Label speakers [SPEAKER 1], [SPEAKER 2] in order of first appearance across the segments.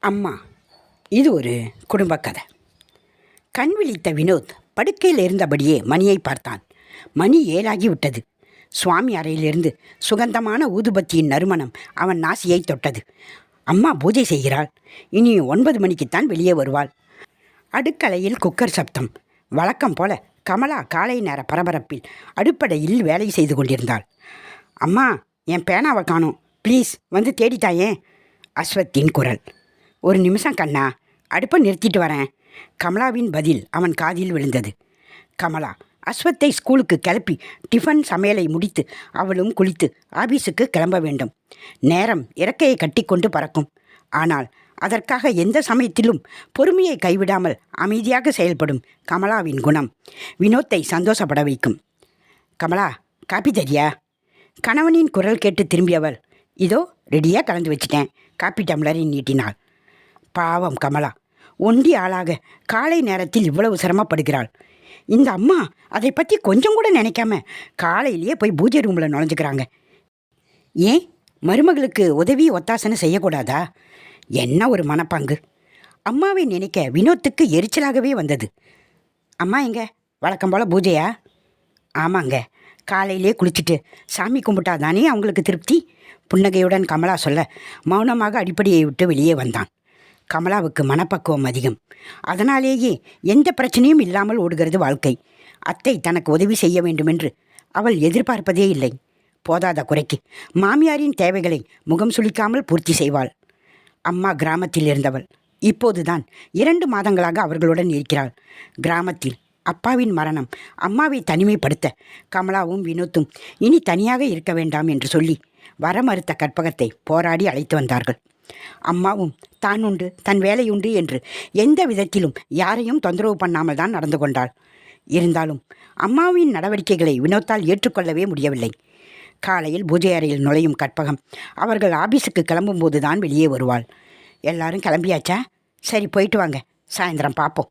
[SPEAKER 1] அம்மா. இது ஒரு குடும்ப கதை. கண் விழித்த வினோத் படுக்கையில் இருந்தபடியே மணியை பார்த்தான். மணி 7 விட்டது. சுவாமி அறையிலிருந்து சுகந்தமான ஊதுபத்தியின் நறுமணம் அவன் நாசியை தொட்டது. அம்மா பூஜை செய்கிறாள். இனி 9 மணிக்குத்தான் வெளியே வருவாள். அடுக்கலையில் குக்கர் சப்தம். வழக்கம் போல கமலா காலை நேர பரபரப்பில் அடுப்படையில் வேலை செய்து கொண்டிருந்தாள். அம்மா, என் பேனாவை காணோம், ப்ளீஸ் வந்து தேடித்தாயேன். அஸ்வத்தின் குரல். ஒரு நிமிஷம் கண்ணா, அடுப்பை நிறுத்திட்டு வரேன். கமலாவின் பதில் அவன் காதில் விழுந்தது. கமலா அஸ்வத்தை ஸ்கூலுக்கு கிளப்பி டிஃபன் சமையலை முடித்து அவளும் குளித்து ஆபீஸுக்கு கிளம்ப வேண்டும். நேரம் இறக்கையை கட்டிக்கொண்டு பறக்கும். ஆனால் அதற்காக எந்த சமயத்திலும் பொறுமையை கைவிடாமல் அமைதியாக செயல்படும் கமலாவின் குணம் வினோத்தை சந்தோஷப்பட வைக்கும். கமலா, காப்பி தரியா? கணவனின் குரல் கேட்டு திரும்பியவள், இதோ ரெடியாக கலந்து வச்சிட்டேன், காப்பி டம்ளரை நீட்டினாள். பாவம் கமலா, ஒண்டி ஆளாக காலை நேரத்தில் இவ்வளவு சிரமப்படுகிறாள். இந்த அம்மா அதை பற்றி கொஞ்சம் கூட நினைக்காம காலையிலேயே போய் பூஜை ரூமில் நுழைஞ்சுக்கிறாங்க. ஏன் மருமகளுக்கு உதவி ஒத்தாசனை செய்யக்கூடாதா? என்ன ஒரு மனப்பாங்கு! அம்மாவை நினைக்க வினோத்துக்கு எரிச்சலாகவே வந்தது. அம்மா எங்க? வழக்கம் போல் பூஜையா? ஆமாங்க, காலையிலே குளிச்சுட்டு சாமி கும்பிட்டாதானே அவங்களுக்கு திருப்தி. புன்னகையுடன் கமலா சொல்ல மௌனமாக அடிப்படையை விட்டு வெளியே வந்தான். கமலாவுக்கு மனப்பக்குவம் அதிகம். அதனாலேயே எந்த பிரச்சனையும் இல்லாமல் ஓடுகிறது வாழ்க்கை. அத்தை தனக்கு உதவி செய்ய வேண்டுமென்று அவள் எதிர்பார்ப்பதே இல்லை. போதாத குறைக்கு மாமியாரின் தேவைகளை முகம் சுளிக்காமல் பூர்த்தி செய்வாள். அம்மா கிராமத்தில் இருந்தவள். இப்போதுதான் 2 மாதங்களாக அவர்களுடன் இருக்கிறாள். கிராமத்தில் அப்பாவின் மரணம் அம்மாவை தனிமைப்படுத்த கமலாவும் வினோத்தும் இனி தனியாக இருக்க வேண்டாம் என்று சொல்லி வர மறுத்த கற்பகத்தை போராடி அழைத்து வந்தார்கள். அம்மாவும் தான் உண்டு தன் வேலையுண்டு என்று எந்த விதத்திலும் யாரையும் தொந்தரவு பண்ணாமல் தான் நடந்து கொண்டாள். இருந்தாலும் அம்மாவின் நடவடிக்கைகளை வினோத்தால் ஏற்றுக்கொள்ளவே முடியவில்லை. காலையில் பூஜை அறையில் நுழையும் கற்பகம் அவர்கள் ஆபீஸுக்கு கிளம்பும்போது தான் வெளியே வருவாள். எல்லாரும் கிளம்பியாச்சா? சரி, போயிட்டு வாங்க, சாயந்தரம் பார்ப்போம்.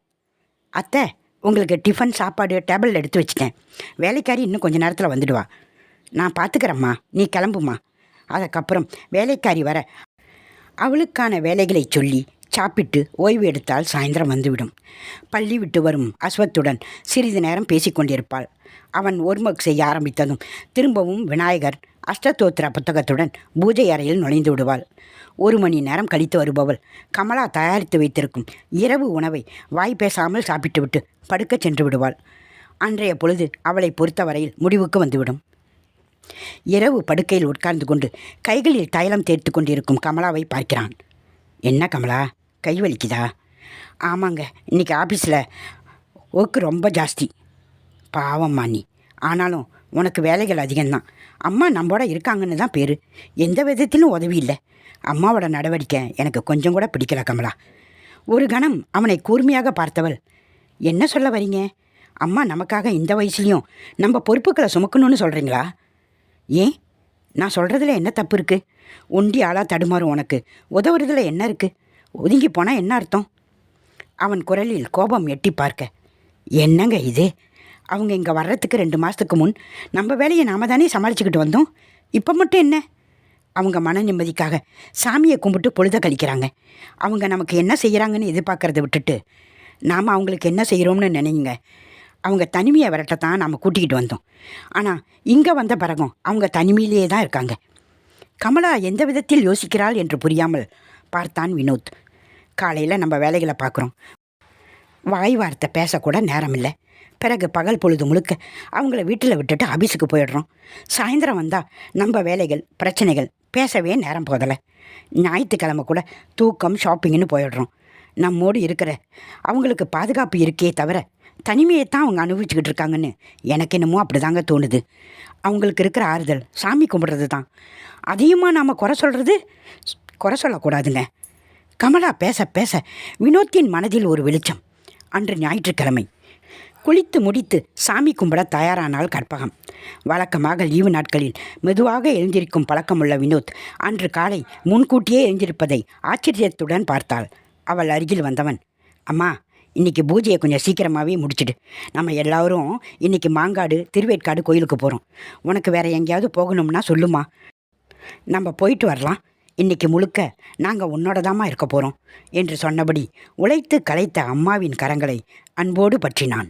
[SPEAKER 1] அத்தை, உங்களுக்கு டிஃபன் சாப்பாடு டேபிள் எடுத்து வச்சிட்டேன். வேலைக்காரி இன்னும் கொஞ்சம் நேரத்தில் வந்துடுவா. நான் பார்த்துக்கிறேம்மா, நீ கிளம்புமா. அதுக்கப்புறம் வேலைக்காரி வர அவளுக்கான வேலைகளை சொல்லி சாப்பிட்டு ஓய்வு எடுத்தால் சாயந்தரம் வந்துவிடும். பள்ளி விட்டு வரும் அஸ்வத்துடன் சிறிது நேரம் பேசிக்கொண்டிருப்பாள். அவன் ஒர்க் செய்ய ஆரம்பித்ததும் திரும்பவும் விநாயகர் அஷ்டதோத்திர புத்தகத்துடன் பூஜை அறையில் நுழைந்து விடுவாள். 1 மணி நேரம் கழித்து வருபவள் கமலா தயாரித்து வைத்திருக்கும் இரவு உணவை வாய் பேசாமல் சாப்பிட்டுவிட்டு படுக்க சென்று விடுவாள். அன்றைய பொழுது அவளை பொறுத்தவரையில் முடிவுக்கு வந்துவிடும். இரவு படுக்கையில் உட்கார்ந்து கொண்டு கைகளில் தைலம் தேர்த்து கொண்டிருக்கும் கமலாவை பார்க்கிறான். என்ன கமலா, கை வலிக்குதா? ஆமாங்க, இன்றைக்கி ஆஃபீஸில் ஒர்க்கு ரொம்ப ஜாஸ்தி. பாவம்மா நீ. ஆனாலும் உனக்கு வேலைகள் அதிகம்தான். அம்மா நம்மோட இருக்காங்கன்னு தான் பேர். எந்த விதத்திலும் உதவி இல்லை. அம்மாவோட நடவடிக்கை எனக்கு கொஞ்சம் கூட பிடிக்கல கமலா. ஒரு கணம் அவனை கூர்மையாக பார்த்தவள், என்ன சொல்ல வரீங்க? அம்மா நமக்காக இந்த வயசுலேயும் நம்ம பொறுப்புகளை சுமக்கணும்னு சொல்கிறீங்களா? ஏன், நான் சொல்கிறதுல என்ன தப்பு இருக்குது? ஒண்டி ஆளாக தடுமாறும் உனக்கு உதவுறதுல என்ன இருக்குது? ஒதுங்கி போனால் என்ன அர்த்தம்? அவன் குரலில் கோபம் எட்டி பார்க்க, என்னங்க இது? அவங்க இங்கே வர்றதுக்கு 2 மாதத்துக்கு முன் நம்ம வேலையை நாம் தானே சமாளிச்சுக்கிட்டு வந்தோம். இப்போ மட்டும் என்ன? அவங்க மன நிம்மதிக்காக சாமியை கும்பிட்டு பொழுத கழிக்கிறாங்க. அவங்க நமக்கு என்ன செய்கிறாங்கன்னு எதிர்பார்க்கறத விட்டுட்டு நாம் அவங்களுக்கு என்ன செய்கிறோம்னு நினைங்க. அவங்க தனிமையை விரட்டத்தான் நாம் கூட்டிக்கிட்டு வந்தோம். ஆனால் இங்கே வந்த பிறகும் அவங்க தனிமையிலேயே தான் இருக்காங்க. கமலா எந்த விதத்தில் யோசிக்கிறாள் என்று புரியாமல் பார்த்தான் வினோத். காலையில் நம்ம வேலைகளை பார்க்குறோம், வாய் வார்த்தை பேசக்கூட நேரம் இல்லை. பிறகு பகல் பொழுது முழுக்க அவங்கள வீட்டில் விட்டுட்டு ஆபீஸுக்கு போயிடுறோம். சாயந்தரம் வந்தால் நம்ம வேலைகள் பிரச்சனைகள் பேசவே நேரம் போதலை. ஞாயிற்றுக்கிழமை கூட தூக்கம் ஷாப்பிங்னு போயிடுறோம். நம்மோடு இருக்கிற அவங்களுக்கு பாதுகாப்பு இருக்கே தவிர தனிமையை தான் அவங்க அனுபவிச்சுக்கிட்டு இருக்காங்கன்னு எனக்கு என்னமோ அப்படி தாங்க தோணுது. அவங்களுக்கு இருக்கிற ஆறுதல் சாமி கும்பிட்றது தான். அதையுமா நாம் குறை சொல்கிறது? குறை சொல்லக்கூடாதுங்க. கமலா பேச பேச வினோத்தின் மனதில் ஒரு வெளிச்சம். அன்று ஞாயிற்றுக்கிழமை. குளித்து முடித்து சாமி கும்பிட தயாரானால் கற்பகம். வழக்கமாக லீவு நாட்களில் மெதுவாக எழுந்திருக்கும் பழக்கமுள்ள வினோத் அன்று காலை முன்கூட்டியே எழுந்திருப்பதை ஆச்சரியத்துடன் பார்த்தாள். அவள் அருகில் வந்தவன், அம்மா, இன்றைக்கி பூஜையை கொஞ்சம் சீக்கிரமாகவே முடிச்சுடு. நம்ம எல்லோரும் இன்றைக்கி மாங்காடு திருவேற்காடு கோயிலுக்கு போகிறோம். உனக்கு வேறு எங்கேயாவது போகணும்னா சொல்லுமா, நம்ம போயிட்டு வரலாம். இன்னைக்கு முழுக்க நாங்கள் உன்னோட தாம்மா இருக்க போகிறோம் என்று சொன்னபடி உழைத்து களைத்த அம்மாவின் கரங்களை அன்போடு பற்றினான்.